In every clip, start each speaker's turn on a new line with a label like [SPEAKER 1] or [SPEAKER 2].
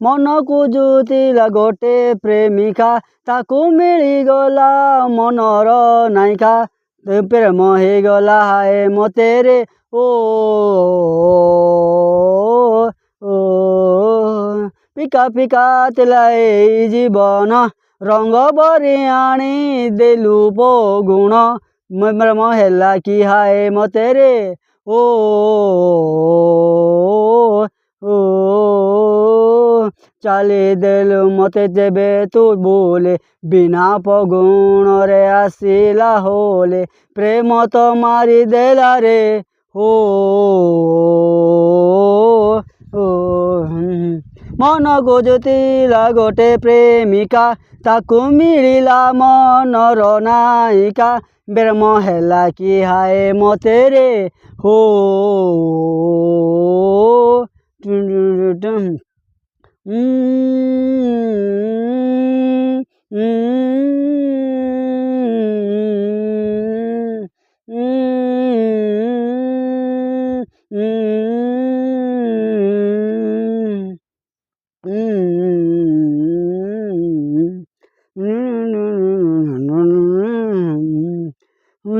[SPEAKER 1] ମନକୁ ଜୁତିଲା ଗୋଟେ ପ୍ରେମିକା ତାକୁ ମିଳିଗଲା ମନର ନାୟିକା ପ୍ରେମ ହେଇଗଲା ହାଏ ମତେରେ ଓ ଫିକା ଫିକା ଥିଲା ଏଇ ଜୀବନ ରଙ୍ଗ ବରି ଆଣି ଦେଲୁ ଗୁଣ ପ୍ରେମ ହେଲା କି ହାଏ ମତେରେ ଓ ଚାଲି ଦେଲୁ ମତେ ଯେବେ ତୁ ବୋଲେ ବିନା ପଗୁଣରେ ଆସିଲା ହୋଲେ ପ୍ରେମ ତ ମାରିଦେଲା ରେ ଓ ମନକୁ ଜୁତିଲା ଗୋଟେ ପ୍ରେମିକା ତାକୁ ମିଳିଲା ମନର ନାୟିକା ପ୍ରେମ ହେଲା କି ହାଏ ମତେରେ ହୋ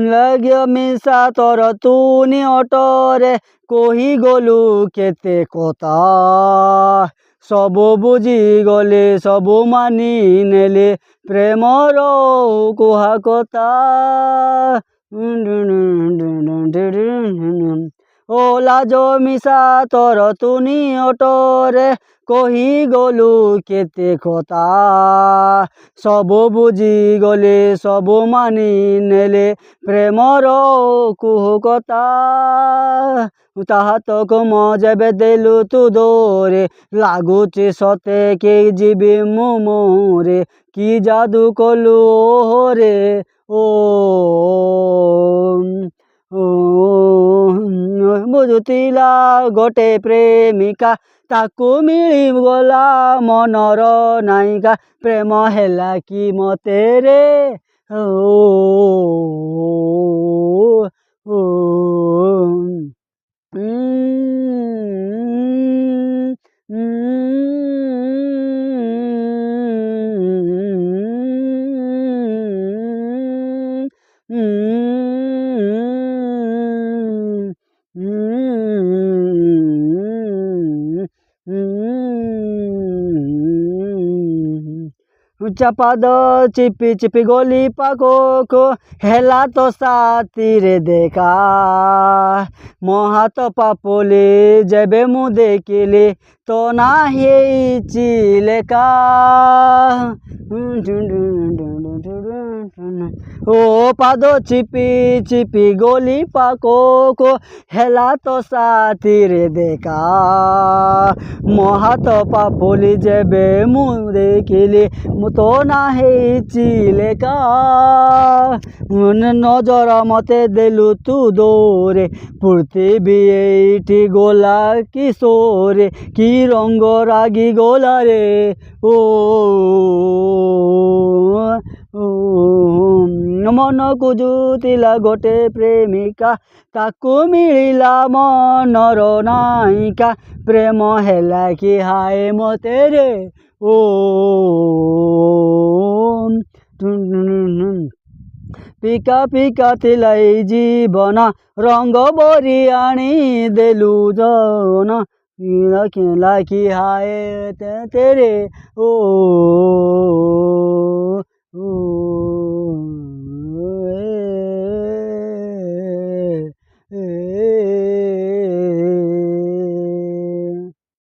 [SPEAKER 1] लाग्यो मिसा तोर तुनी अटरे कही गलु केते कथा सबु बुझी गले सबु मानी नेले प्रेमर कुहा कथा ओ लाज मिसा तोर तुनी अटरे कही गलु केते कथा सबु बुझी गले सबु मानी नेले प्रेमर कुह कथा ताहा तक जेबे देलु तू दोरे लागुची सते के जीवी मु मोरे कि जादू कलु रे ओ बुझुतिला गोटे प्रेमिका ताकू मिली गला मनर नायिका प्रेम हैला कि मते रे ओ चपाद चिपी चिपी गोली पाको को हेला तो साथी रे देखा मोहात पापोले जेबे मु देखिले तो ना हे चिलेका ओ पादो चिपी चिपी गोली पाको को हेला तो साथी रे देखा मोहात पापोली जेबे मु देखिले तो ना हे चिलेका नजर मते देलु तू दोरे पृथ्वी एठी गोला किशोरे कि रंग रागी गोला रे ओ मन को जुतिला गोटे प्रेमिका ताकू मिलिला मनर नायिका प्रेम हैला कि हाए मते रे ओ पिका पिका थिलाई जीवन रंग बरी आनी देलु जन खेला कि हाए तेरे ओ